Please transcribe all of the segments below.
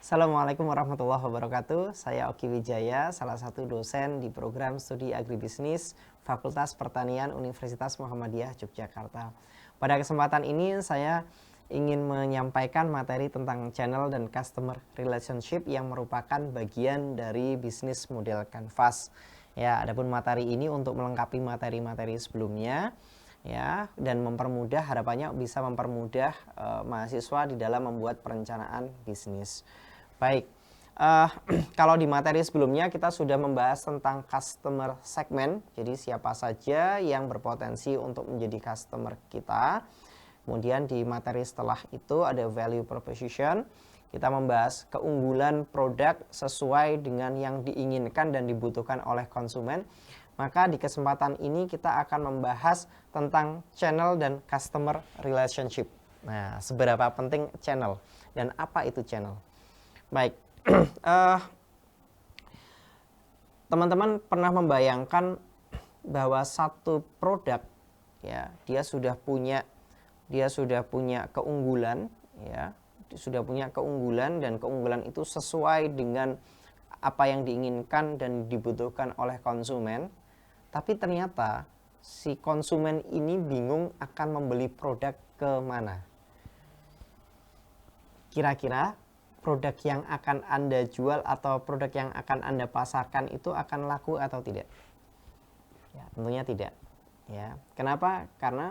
Assalamualaikum warahmatullahi wabarakatuh. Saya Oki Wijaya, salah satu dosen di program studi agribisnis Fakultas Pertanian Universitas Muhammadiyah Yogyakarta. Pada kesempatan ini saya ingin menyampaikan materi tentang channel dan customer relationship yang merupakan bagian dari bisnis model Canvas. Ya, adapun materi ini untuk melengkapi materi-materi sebelumnya ya, dan mempermudah, harapannya bisa mempermudah mahasiswa di dalam membuat perencanaan bisnis. Baik, kalau di materi sebelumnya kita sudah membahas tentang customer segment, jadi siapa saja yang berpotensi untuk menjadi customer kita. Kemudian di materi setelah itu ada value proposition, kita membahas keunggulan produk sesuai dengan yang diinginkan dan dibutuhkan oleh konsumen. Maka di kesempatan ini kita akan membahas tentang channel dan customer relationship. Nah, seberapa penting channel dan apa itu channel? Baik, teman-teman pernah membayangkan bahwa satu produk ya dia sudah punya keunggulan ya, sudah punya keunggulan dan keunggulan itu sesuai dengan apa yang diinginkan dan dibutuhkan oleh konsumen, tapi ternyata si konsumen ini bingung akan membeli produk ke mana. Kira-kira produk yang akan Anda jual atau produk yang akan Anda pasarkan itu akan laku atau tidak? Ya, tentunya tidak. Ya, kenapa? Karena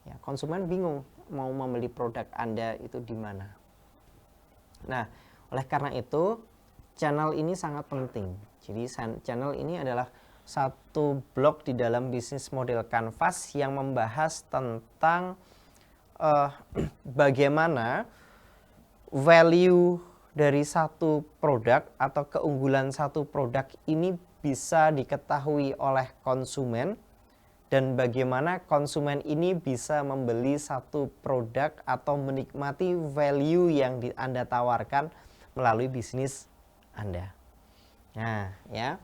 ya, konsumen bingung mau membeli produk Anda itu di mana. Nah, oleh karena itu channel ini sangat penting. Jadi channel ini adalah satu blok di dalam bisnis model Canvas yang membahas tentang bagaimana value dari satu produk atau keunggulan satu produk ini bisa diketahui oleh konsumen dan bagaimana konsumen ini bisa membeli satu produk atau menikmati value yang Anda tawarkan melalui bisnis Anda. Nah, ya.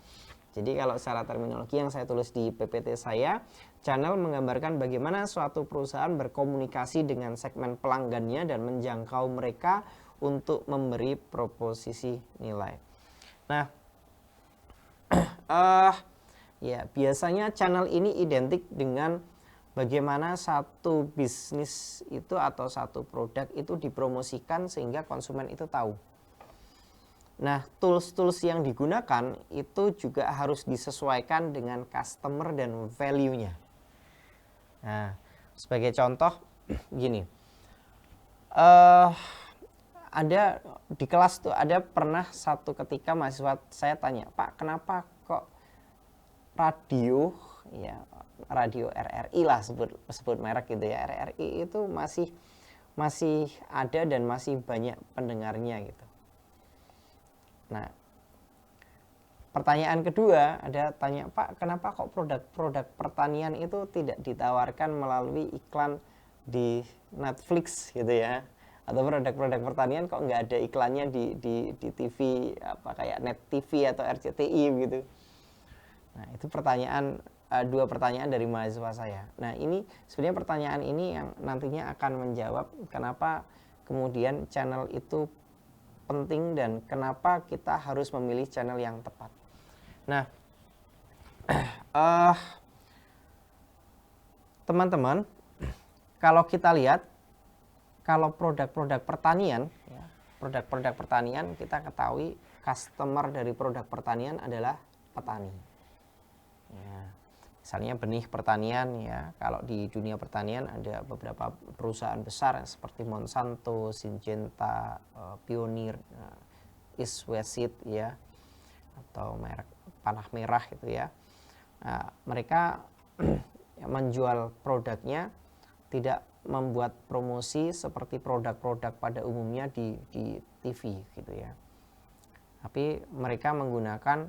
Jadi kalau secara terminologi yang saya tulis di PPT saya, channel menggambarkan bagaimana suatu perusahaan berkomunikasi dengan segmen pelanggannya dan menjangkau mereka untuk memberi proposisi nilai. Nah, ya biasanya channel ini identik dengan bagaimana satu bisnis itu atau satu produk itu dipromosikan sehingga konsumen itu tahu. Nah, tools-tools yang digunakan itu juga harus disesuaikan dengan customer dan value-nya. Nah, sebagai contoh gini, ada di kelas tuh ada pernah satu ketika mahasiswa saya tanya, Pak, kenapa kok radio ya radio RRI lah sebut merek gitu ya, RRI itu masih ada dan masih banyak pendengarnya gitu. Nah, pertanyaan kedua ada tanya, Pak, kenapa kok produk-produk pertanian itu tidak ditawarkan melalui iklan di Netflix gitu ya, atau produk-produk pertanian kok nggak ada iklannya di TV apa kayak Net TV atau RCTI gitu. Nah, itu dua pertanyaan dari mahasiswa saya. Nah, ini sebenarnya pertanyaan ini yang nantinya akan menjawab kenapa kemudian channel itu penting dan kenapa kita harus memilih channel yang tepat. Nah, teman-teman, kalau kita lihat, kalau produk-produk pertanian, ya, produk-produk pertanian kita ketahui customer dari produk pertanian adalah petani. Ya, misalnya benih pertanian ya, kalau di dunia pertanian ada beberapa perusahaan besar seperti Monsanto, Syngenta, Pioneer, East West Seed ya, atau merek panah merah gitu ya. Nah, mereka menjual produknya tidak membuat promosi seperti produk-produk pada umumnya di TV gitu ya. Tapi mereka menggunakan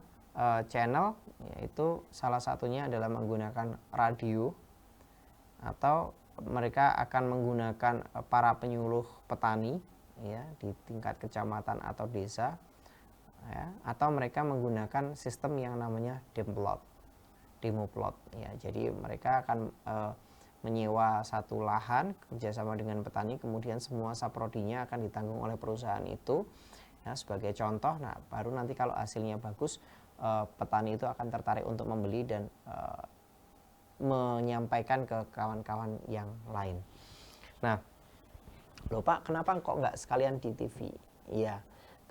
channel, yaitu salah satunya adalah menggunakan radio, atau mereka akan menggunakan para penyuluh petani ya di tingkat kecamatan atau desa ya, atau mereka menggunakan sistem yang namanya demo plot ya. Jadi mereka akan menyewa satu lahan kerjasama dengan petani, kemudian semua saprodinya akan ditanggung oleh perusahaan itu Nah, sebagai contoh, nah baru nanti kalau hasilnya bagus, petani itu akan tertarik untuk membeli dan menyampaikan ke kawan-kawan yang lain. Nah, loh Pak, kenapa kok nggak sekalian di TV? Iya,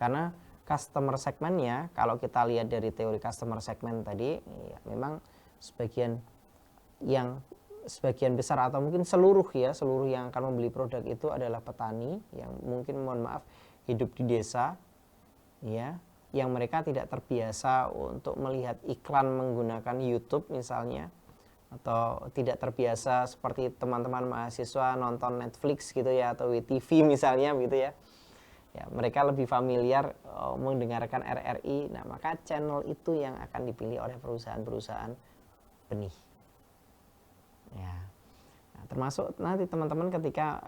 karena customer segmennya, kalau kita lihat dari teori customer segment tadi, ya, memang sebagian besar atau mungkin seluruh yang akan membeli produk itu adalah petani yang mungkin, mohon maaf, hidup di desa, ya, yang mereka tidak terbiasa untuk melihat iklan menggunakan YouTube misalnya, atau tidak terbiasa seperti teman-teman mahasiswa nonton Netflix gitu ya, atau WTV misalnya gitu ya. Ya, mereka lebih familiar mendengarkan RRI. Nah, maka channel itu yang akan dipilih oleh perusahaan-perusahaan benih. Ya. Nah, termasuk nanti teman-teman ketika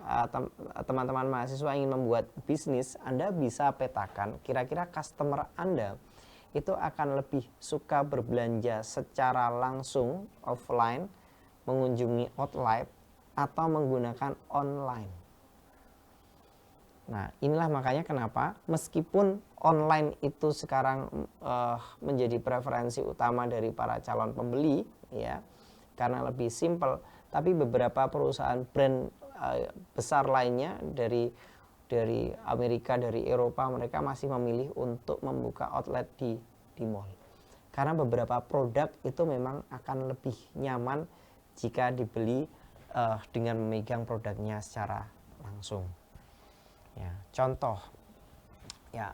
teman-teman mahasiswa ingin membuat bisnis, Anda bisa petakan kira-kira customer Anda itu akan lebih suka berbelanja secara langsung offline, mengunjungi outlet, atau menggunakan online. Nah, inilah makanya kenapa meskipun online itu sekarang menjadi preferensi utama dari para calon pembeli, ya, karena lebih simpel, tapi beberapa perusahaan brand besar lainnya dari Amerika, dari Eropa, mereka masih memilih untuk membuka outlet di mall. Karena beberapa produk itu memang akan lebih nyaman jika dibeli dengan memegang produknya secara langsung. Ya, contoh, ya,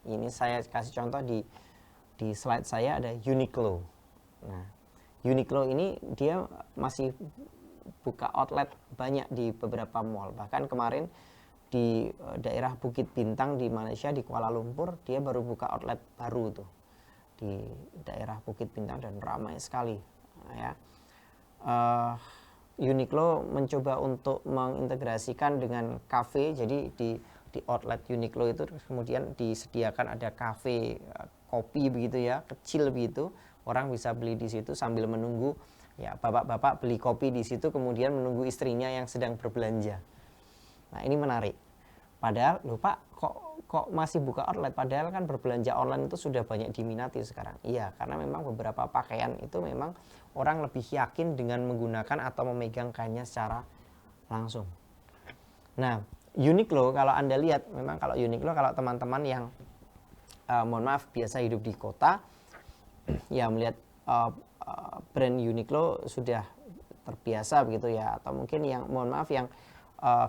ini saya kasih contoh di slide saya ada Uniqlo. Nah, Uniqlo ini dia masih buka outlet banyak di beberapa mall. Bahkan kemarin di daerah Bukit Bintang di Malaysia, di Kuala Lumpur, dia baru buka outlet baru tuh di daerah Bukit Bintang dan ramai sekali. Ya. Uniqlo mencoba untuk mengintegrasikan dengan kafe, jadi di outlet Uniqlo itu kemudian disediakan ada kafe kopi begitu ya, kecil begitu, orang bisa beli di situ sambil menunggu, ya, bapak-bapak beli kopi di situ kemudian menunggu istrinya yang sedang berbelanja. Nah, ini menarik. Padahal, loh Pak, kok masih buka outlet? Padahal kan berbelanja online itu sudah banyak diminati sekarang. Iya, karena memang beberapa pakaian itu memang orang lebih yakin dengan menggunakan atau memegang kainnya secara langsung. Nah, Uniqlo kalau Anda lihat, memang kalau Uniqlo, kalau teman-teman yang mohon maaf biasa hidup di kota, ya melihat brand Uniqlo sudah terbiasa begitu ya, atau mungkin yang mohon maaf yang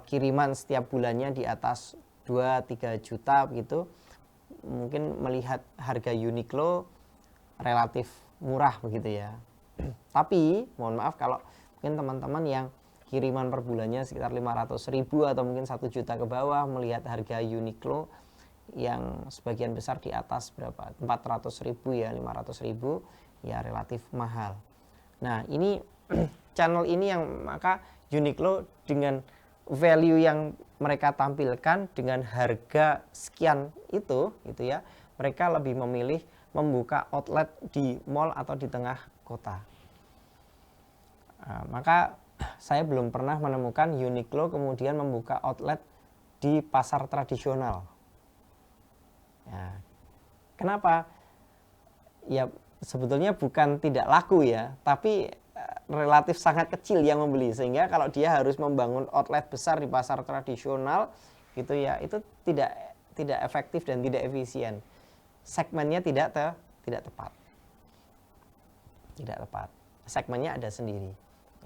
kiriman setiap bulannya di atas 2-3 juta begitu, mungkin melihat harga Uniqlo relatif murah begitu ya. Tapi mohon maaf kalau mungkin teman-teman yang kiriman per bulannya sekitar 500.000 atau mungkin 1 juta ke bawah, melihat harga Uniqlo yang sebagian besar di atas berapa, 400.000 ya, 500.000, ya relatif mahal. Nah, ini channel ini yang maka Uniqlo dengan value yang mereka tampilkan dengan harga sekian itu gitu ya, mereka lebih memilih membuka outlet di mall atau di tengah kota. Maka saya belum pernah menemukan Uniqlo kemudian membuka outlet di pasar tradisional. Ya, kenapa? Ya sebetulnya bukan tidak laku ya, tapi relatif sangat kecil yang membeli, sehingga kalau dia harus membangun outlet besar di pasar tradisional gitu ya, itu tidak efektif dan tidak efisien. Segmennya tidak tepat. Tidak tepat. Segmennya ada sendiri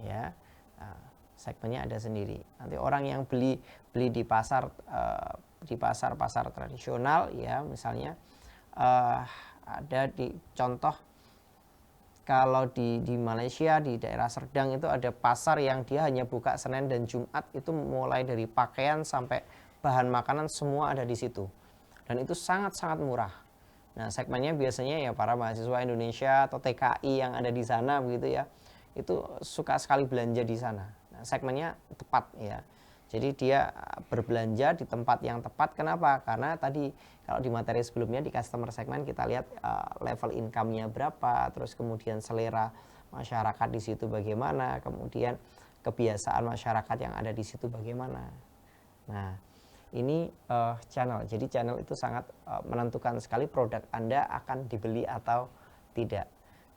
ya. Segmennya ada sendiri. Nanti orang yang beli di pasar tradisional ya, misalnya ada di contoh kalau di Malaysia di daerah Serdang itu ada pasar yang dia hanya buka Senin dan Jumat, itu mulai dari pakaian sampai bahan makanan semua ada di situ. Dan itu sangat-sangat murah. Nah, segmennya biasanya ya para mahasiswa Indonesia atau TKI yang ada di sana begitu ya. Itu suka sekali belanja di sana. Nah, segmennya tepat ya. Jadi dia berbelanja di tempat yang tepat. Kenapa? Karena tadi kalau di materi sebelumnya di customer segment kita lihat level income-nya berapa, terus kemudian selera masyarakat di situ bagaimana, kemudian kebiasaan masyarakat yang ada di situ bagaimana. Nah, ini channel. Jadi channel itu sangat menentukan sekali produk Anda akan dibeli atau tidak.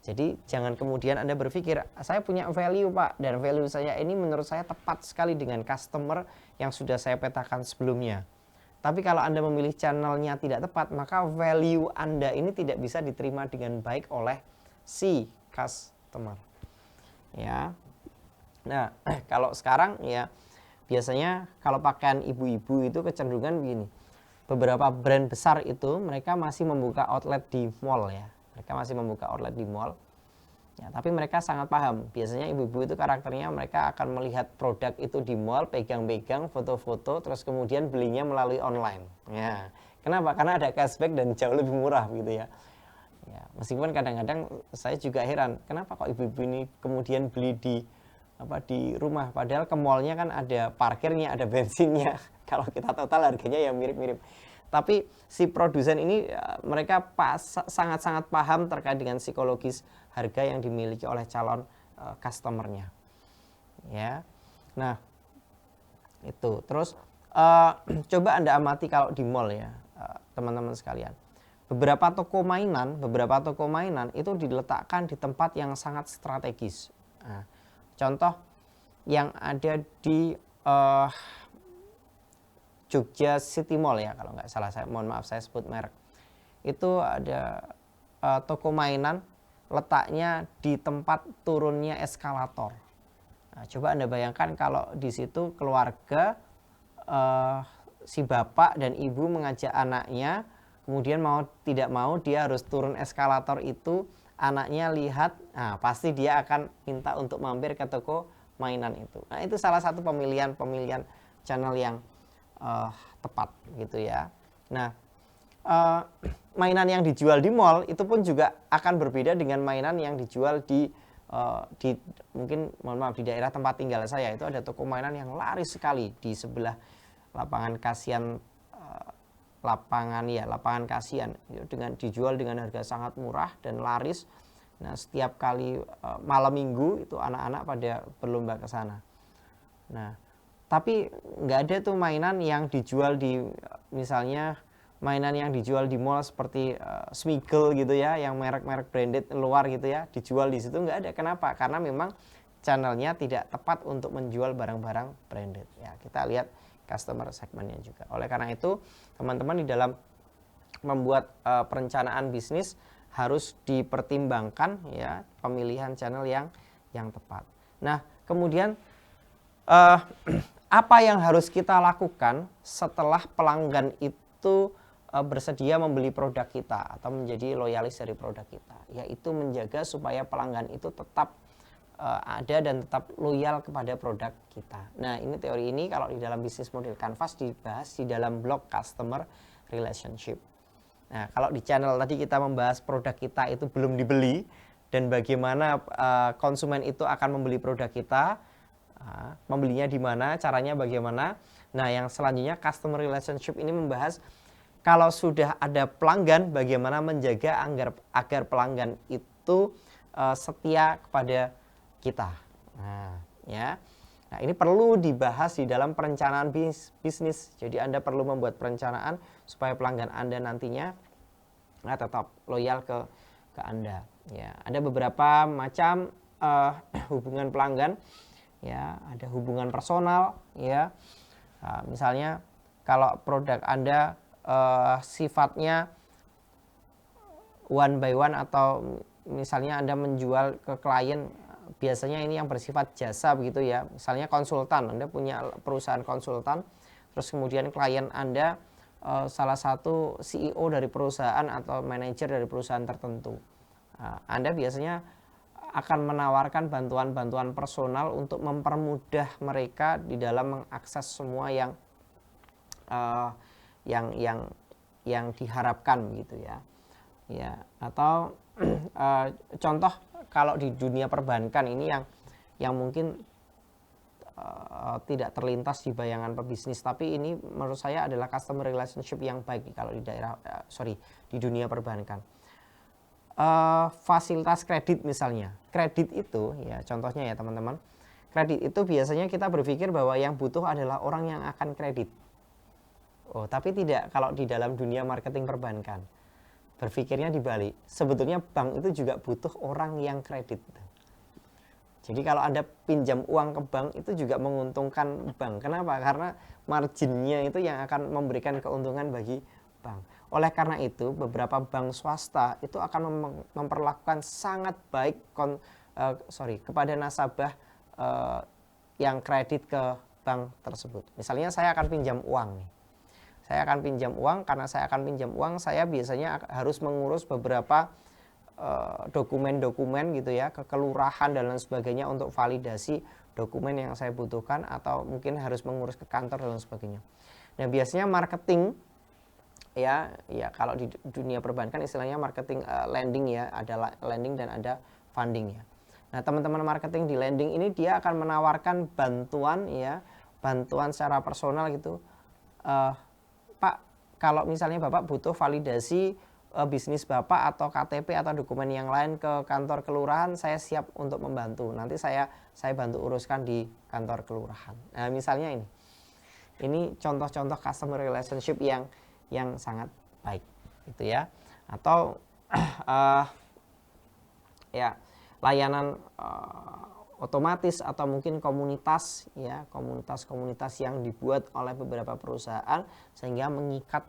Jadi jangan kemudian Anda berpikir, saya punya value Pak, dan value saya ini menurut saya tepat sekali dengan customer yang sudah saya petakan sebelumnya. Tapi kalau Anda memilih channelnya tidak tepat, maka value Anda ini tidak bisa diterima dengan baik oleh si customer. Ya. Nah, kalau sekarang ya biasanya kalau pakaian ibu-ibu itu kecenderungan begini. Beberapa brand besar itu mereka masih membuka outlet di mall ya. Mereka masih membuka outlet di mall. Ya, tapi mereka sangat paham. Biasanya ibu-ibu itu karakternya mereka akan melihat produk itu di mall, pegang-pegang, foto-foto, terus kemudian belinya melalui online. Ya. Kenapa? Karena ada cashback dan jauh lebih murah gitu ya. Ya, meskipun kadang-kadang saya juga heran, kenapa kok ibu-ibu ini kemudian beli di rumah, padahal ke mallnya kan ada parkirnya, ada bensinnya. Kalau kita total harganya ya mirip-mirip. Tapi si produsen ini mereka sangat-sangat paham terkait dengan psikologis harga yang dimiliki oleh calon customernya. Ya, nah itu. Terus coba Anda amati kalau di mall ya, teman-teman sekalian. Beberapa toko mainan itu diletakkan di tempat yang sangat strategis. Nah, contoh yang ada di Jogja City Mall ya, kalau nggak salah, saya mohon maaf saya sebut merek. Itu ada toko mainan letaknya di tempat turunnya eskalator. Nah, coba Anda bayangkan kalau di situ keluarga si bapak dan ibu mengajak anaknya, kemudian mau tidak mau dia harus turun eskalator itu, anaknya lihat, nah pasti dia akan minta untuk mampir ke toko mainan itu. Nah, itu salah satu pemilihan channel yang tepat gitu ya. Nah, mainan yang dijual di mall itu pun juga akan berbeda dengan mainan yang dijual di mungkin mohon maaf di daerah tempat tinggal saya itu ada toko mainan yang laris sekali di sebelah lapangan kasihan, lapangan kasihan dengan dijual dengan harga sangat murah dan laris. Nah, setiap kali malam minggu itu anak-anak pada berlomba ke sana. Nah, tapi nggak ada tuh mainan yang dijual di, misalnya mainan yang dijual di mall seperti Smiggle gitu ya, yang merek-merek branded luar gitu ya, dijual di situ nggak ada. Kenapa? Karena memang channelnya tidak tepat untuk menjual barang-barang branded. Ya, kita lihat customer segmennya juga. Oleh karena itu, teman-teman di dalam membuat perencanaan bisnis harus dipertimbangkan ya pemilihan channel yang tepat. Nah, kemudian apa yang harus kita lakukan setelah pelanggan itu bersedia membeli produk kita atau menjadi loyalis dari produk kita, yaitu menjaga supaya pelanggan itu tetap ada dan tetap loyal kepada produk kita. Nah, ini teori ini kalau di dalam bisnis model Canvas dibahas di dalam blog customer relationship. Nah, kalau di channel tadi kita membahas produk kita itu belum dibeli dan bagaimana konsumen itu akan membeli produk kita, membelinya di mana, caranya bagaimana. Nah, yang selanjutnya customer relationship ini membahas kalau sudah ada pelanggan, bagaimana menjaga agar pelanggan itu setia kepada kita. Nah, ya. Nah, ini perlu dibahas di dalam perencanaan bisnis. Jadi Anda perlu membuat perencanaan supaya pelanggan Anda nantinya tetap loyal ke Anda. Ya, ada beberapa macam hubungan pelanggan. Ya, ada hubungan personal. Ya, nah, misalnya kalau produk Anda sifatnya one by one atau misalnya Anda menjual ke klien, biasanya ini yang bersifat jasa begitu ya. Misalnya konsultan, Anda punya perusahaan konsultan, terus kemudian klien Anda salah satu CEO dari perusahaan atau manajer dari perusahaan tertentu. Anda biasanya akan menawarkan bantuan-bantuan personal untuk mempermudah mereka di dalam mengakses semua yang diharapkan gitu ya. Ya, atau contoh kalau di dunia perbankan ini yang mungkin tidak terlintas di bayangan pebisnis, tapi ini menurut saya adalah customer relationship yang baik kalau di di dunia perbankan. Fasilitas kredit misalnya, kredit itu ya contohnya ya teman-teman, kredit itu biasanya kita berpikir bahwa yang butuh adalah orang yang akan kredit. Oh, tapi tidak kalau di dalam dunia marketing perbankan. Berpikirnya dibalik. Sebetulnya bank itu juga butuh orang yang kredit. Jadi kalau Anda pinjam uang ke bank itu juga menguntungkan bank. Kenapa? Karena marginnya itu yang akan memberikan keuntungan bagi bank. Oleh karena itu beberapa bank swasta itu akan memperlakukan sangat baik kepada nasabah yang kredit ke bank tersebut. Misalnya saya akan pinjam uang nih. Saya akan pinjam uang, karena saya akan pinjam uang, saya biasanya harus mengurus beberapa dokumen-dokumen gitu ya, ke kelurahan dan lain sebagainya untuk validasi dokumen yang saya butuhkan, atau mungkin harus mengurus ke kantor dan lain sebagainya. Nah, biasanya marketing ya kalau di dunia perbankan istilahnya marketing lending ya, ada lending dan ada funding ya. Nah, teman-teman marketing di lending ini dia akan menawarkan bantuan ya, bantuan secara personal gitu. Pak, kalau misalnya Bapak butuh validasi bisnis Bapak atau KTP atau dokumen yang lain ke kantor kelurahan, saya siap untuk membantu. Nanti saya bantu uruskan di kantor kelurahan. Nah, misalnya ini contoh-contoh customer relationship yang sangat baik, gitu ya. Atau ya layanan otomatis atau mungkin komunitas ya, komunitas-komunitas yang dibuat oleh beberapa perusahaan sehingga mengikat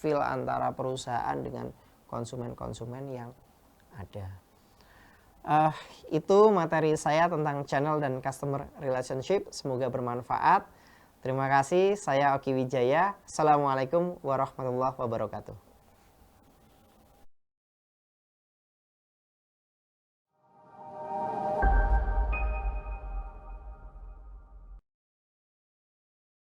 feel antara perusahaan dengan konsumen-konsumen yang ada. Itu materi saya tentang channel dan customer relationship, semoga bermanfaat. Terima kasih, saya Oki Wijaya. Assalamualaikum warahmatullahi wabarakatuh.